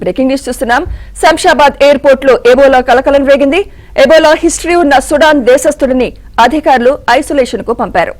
Breaking news చూస్తున్నాం. Shamshabad airport లో Ebola కలకలం రేగింది. ఎబోలా హిస్టరీ ఉన్న సుడాన్ దేశస్థుడిని అధికారులు ఐసోలేషన్ కు పంపారు.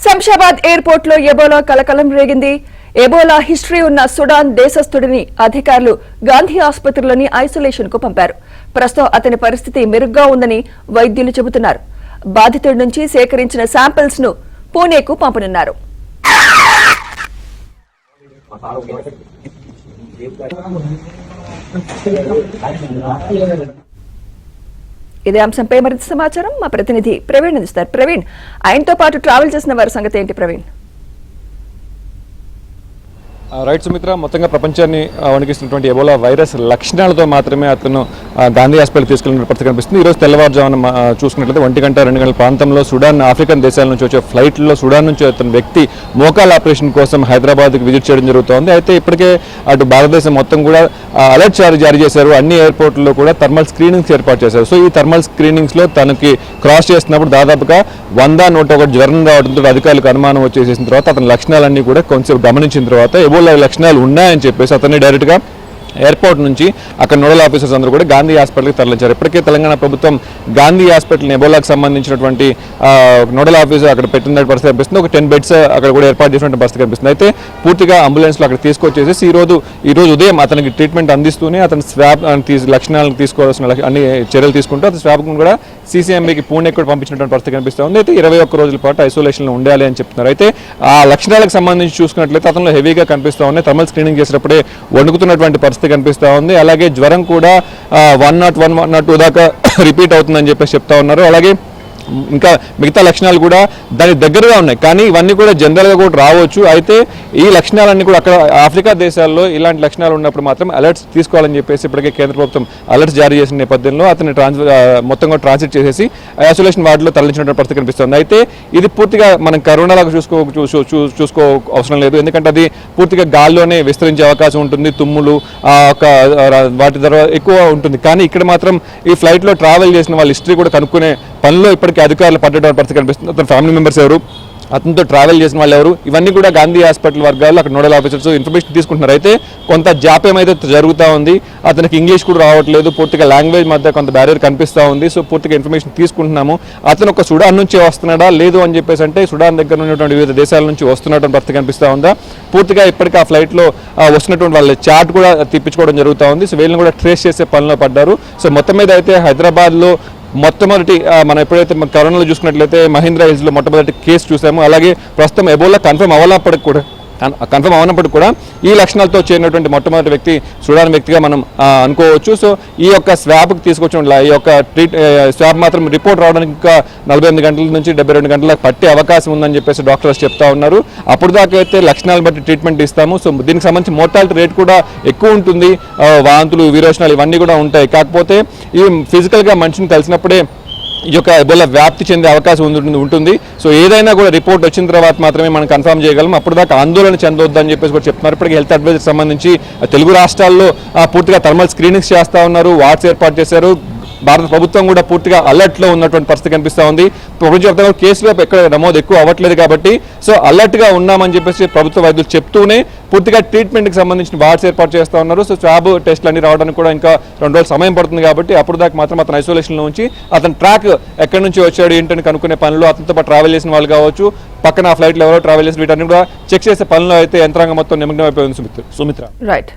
శంషాబాద్ ఎయిర్పోర్ట్ లో ఎబోలా కలకలం రేగింది. ఎబోలా హిస్టరీ ఉన్న సుడాన్ దేశస్థుడిని అధికారులు గాంధీ ఆసుపత్రిలోని ఐసోలేషన్ కు పంపారు. ప్రస్తుతం అతని పరిస్థితి మెరుగ్గా ఉందని వైద్యులు చెబుతున్నారు. బాధితుడి నుంచి సేకరించిన శాంపిల్స్ ను పూణేకు పంపనున్నారు. ఇదే అంశంపై మరింత సమాచారం మా ప్రతినిధి ప్రవీణ్ అందిస్తారు. ప్రవీణ్, ఆయనతో పాటు ట్రావెల్ చేసిన వారి సంగతి ఏంటి? ప్రవీణ్. రైట్ సుమిత్ర, మొత్తంగా ప్రపంచాన్ని వణికిస్తున్నటువంటి ఎబోలా వైరస్ లక్షణాలతో మాత్రమే అతను గాంధీ హాస్పిటల్ తీసుకెళ్లిన పరిస్థితి కనిపిస్తుంది. ఈరోజు తెల్లవారుజామున చూసుకున్నట్లయితే 1 గంట 2 గంటల ప్రాంతంలో సుడాన్ ఆఫ్రికన్ దేశాల నుంచి వచ్చే ఫ్లైట్లో సుడాన్ నుంచి అతని వ్యక్తి మోకాల్ ఆపరేషన్ కోసం హైదరాబాద్కి విజిట్ చేయడం జరుగుతోంది. అయితే ఇప్పటికే అటు భారతదేశం మొత్తం కూడా అలర్ట్ జారీ చేశారు. అన్ని ఎయిర్పోర్ట్లో కూడా థర్మల్ స్క్రీనింగ్స్ ఏర్పాటు చేశారు. సో ఈ థర్మల్ స్క్రీనింగ్స్లో తనకి క్రాస్ చేస్తున్నప్పుడు దాదాపుగా 101 జ్వరం రావడంతో అధికారులకు అనుమానం వచ్చేసిన తర్వాత అతని లక్షణాలన్నీ కూడా కొంచెం గమనించిన తర్వాత ఎబోలా లక్షణాలు ఉన్నాయని చెప్పేసి అతన్ని డైరెక్ట్గా ఎయిర్పోర్ట్ నుంచి అక్కడ నోడల్ ఆఫీసర్స్ అందరూ కూడా గాంధీ హాస్పిటల్కి తరలించారు. ఇప్పటికే తెలంగాణ ప్రభుత్వం గాంధీ హాస్పిటల్ ఎబోలాకు సంబంధించినటువంటి నోడల్ ఆఫీసర్ అక్కడ పెట్టిన పరిస్థితి కనిపిస్తుంది. ఒక 10 బెడ్స్ అక్కడ కూడా ఏర్పాటు చేసినటువంటి పరిస్థితి కనిపిస్తుంది. అయితే పూర్తిగా అంబులెన్స్లో అక్కడ తీసుకొచ్చేసి ఈరోజు ఉదయం అతనికి ట్రీట్మెంట్ అందిస్తూనే అతని స్వాబ్ లక్షణాలను తీసుకోవాల్సిన అన్ని చర్యలు తీసుకుంటూ అతని స్వాబ్ను కూడా సీసీఎంబీకి పూణే కూడా పంపించినటువంటి పరిస్థితి కనిపిస్తుంది. అయితే 21 రోజుల పాటు ఐసోలేషన్లో ఉండాలి అని చెప్తున్నారు. అయితే ఆ లక్షణాలకు సంబంధించి చూసుకున్నట్లయితే అతనిలో హెవీగా కనిపిస్తూ ఉన్నాయి. థర్మల్ స్క్రీనింగ్ చేసినప్పుడే వణుకుతున్నటువంటి పరిస్థితి కనిపిస్తూ ఉంది. అలాగే జ్వరం కూడా 101, 102 దాకా రిపీట్ అవుతుందని చెప్పేసి చెప్తా ఉన్నారు. అలాగే ఇంకా మిగతా లక్షణాలు కూడా దాని దగ్గరగా ఉన్నాయి. కానీ ఇవన్నీ కూడా జనరల్గా కూడా రావచ్చు. అయితే ఈ లక్షణాలన్నీ కూడా అక్కడ ఆఫ్రికా దేశాల్లో ఇలాంటి లక్షణాలు ఉన్నప్పుడు మాత్రం అలర్ట్స్ తీసుకోవాలని చెప్పేసి ఇప్పటికే కేంద్ర ప్రభుత్వం అలర్ట్స్ జారీ చేసిన నేపథ్యంలో అతన్ని మొత్తం కూడా ట్రాన్స్ఫర్ చేసేసి ఐసోలేషన్ వార్డులో తరలించినటువంటి పరిస్థితి కనిపిస్తుంది. అయితే ఇది పూర్తిగా మనం కరోనాలాగా చూసుకో అవసరం లేదు. ఎందుకంటే అది పూర్తిగా గాల్లోనే విస్తరించే అవకాశం ఉంటుంది. తుమ్ములు వాటి ద్వారా ఎక్కువ ఉంటుంది. కానీ ఇక్కడ మాత్రం ఈ ఫ్లైట్లో ట్రావెల్ చేసిన వాళ్ళ హిస్టరీ కూడా కనుక్కునే పనిలో ఇప్పటికీ అధికారులు పడ్డటువంటి పరిస్థితి కనిపిస్తుంది. అతని ఫ్యామిలీ మెంబర్స్ ఎవరు, అతనితో ట్రావెల్ చేసిన వాళ్ళు ఎవరు, ఇవన్నీ కూడా గాంధీ హాస్పిటల్ వర్గాల్లో అక్కడ నోడల్ ఆఫీసర్స్ ఇన్ఫర్మేషన్ తీసుకుంటున్నారు. అయితే కొంత జాప్యం అయితే జరుగుతూ ఉంది. అతనికి ఇంగ్లీష్ కూడా రావట్లేదు. పూర్తిగా లాంగ్వేజ్ మధ్య కొంత బ్యారియర్ కనిపిస్తూ ఉంది. సో పూర్తిగా ఇన్ఫర్మేషన్ తీసుకుంటున్నాము. అతను ఒక సుడాన్ నుంచి వస్తున్నాడా లేదు అని చెప్పేసి అంటే సుడాన్ దగ్గర ఉన్నటువంటి వివిధ దేశాల నుంచి వస్తున్నటువంటి పరిస్థితి కనిపిస్తూ ఉందా. పూర్తిగా ఇప్పటికీ ఆ ఫ్లైట్లో వస్తున్నటువంటి వాళ్ళ చార్ట్ కూడా తెప్పించుకోవడం జరుగుతూ ఉంది. సో వీళ్ళని కూడా ట్రేస్ చేసే పనిలో పడ్డారు. సో మొత్తం మీద అయితే హైదరాబాద్లో మొట్టమొదటి మనం ఎప్పుడైతే కరోనాలో చూసుకున్నట్లయితే మహీంద్రా హిల్స్లో మొట్టమొదటి కేసు చూసాము. అలాగే ప్రస్తుతం ఎబోలా కన్ఫర్మ్ అవనప్పటికి కూడా ఈ లక్షణాలతో చేరినటువంటి మొట్టమొదటి వ్యక్తి సుడాన్ వ్యక్తిగా మనం అనుకోవచ్చు. సో ఈ యొక్క స్వాబ్కి తీసుకొచ్చిన ఈ యొక్క స్వాబ్ మాత్రం రిపోర్ట్ రావడానికి ఇంకా 48 గంటల నుంచి 72 గంటలకు పట్టే అవకాశం ఉందని చెప్పేసి డాక్టర్స్ చెప్తా ఉన్నారు. అప్పుడు దాకా అయితే లక్షణాలను బట్టి ట్రీట్మెంట్ ఇస్తాము. సో దీనికి సంబంధించి మోర్టాలిటీ రేట్ కూడా ఎక్కువ ఉంటుంది. వాంతులు, విరోచనాలు ఇవన్నీ కూడా ఉంటాయి. కాకపోతే ఈ ఫిజికల్గా మనిషిని కలిసినప్పుడే ఈ యొక్క ఎబోలా వ్యాప్తి చెందే అవకాశం ఉంటుంది. సో ఏదైనా కూడా రిపోర్ట్ వచ్చిన తర్వాత మాత్రమే మనం కన్ఫర్మ్ చేయగలం. అప్పుడు దాకా ఆందోళన చెందొద్దని చెప్పేసి కూడా చెప్తున్నారు. ఇప్పటికీ హెల్త్ అడ్వైజర్ సంబంధించి తెలుగు రాష్ట్రాల్లో పూర్తిగా థర్మల్ స్క్రీనింగ్స్ చేస్తూ ఉన్నారు. వార్డ్స్ ఏర్పాటు చేశారు. భారత ప్రభుత్వం కూడా పూర్తిగా అలర్ట్లో ఉన్నటువంటి పరిస్థితి కనిపిస్తూ ఉంది. ప్రపంచవ్యాప్తంగా కేసులు ఎక్కడ నమోదు ఎక్కువ అవ్వట్లేదు కాబట్టి సో అలర్ట్గా ఉన్నామని చెప్పేసి ప్రభుత్వ వైద్యులు చెప్తూనే పూర్తిగా ట్రీట్మెంట్కి సంబంధించిన వార్డ్స్ ఏర్పాటు చేస్తూ ఉన్నారు. సో స్వాబ్ టెస్ట్లు అన్ని రావడానికి కూడా ఇంకా 2 రోజులు సమయం పడుతుంది కాబట్టి అప్పుడు దాకా మాత్రం అతను ఐసోలేషన్లో ఉంచి అతను ట్రాక్ ఎక్కడి నుంచి వచ్చాడు ఏంటని కనుక్కునే పనులు, అతనితో పాటు ట్రావెల్ చేసిన వాళ్ళు కావచ్చు, పక్కన ఆ ఫ్లైట్లో ఎవరో ట్రావెల్ చేసి వీటన్ని కూడా చెక్ చేసే పనులు అయితే యంత్రాంగం మొత్తం నిమగ్నం అయిపోయింది. సుమిత్ర. రైట్.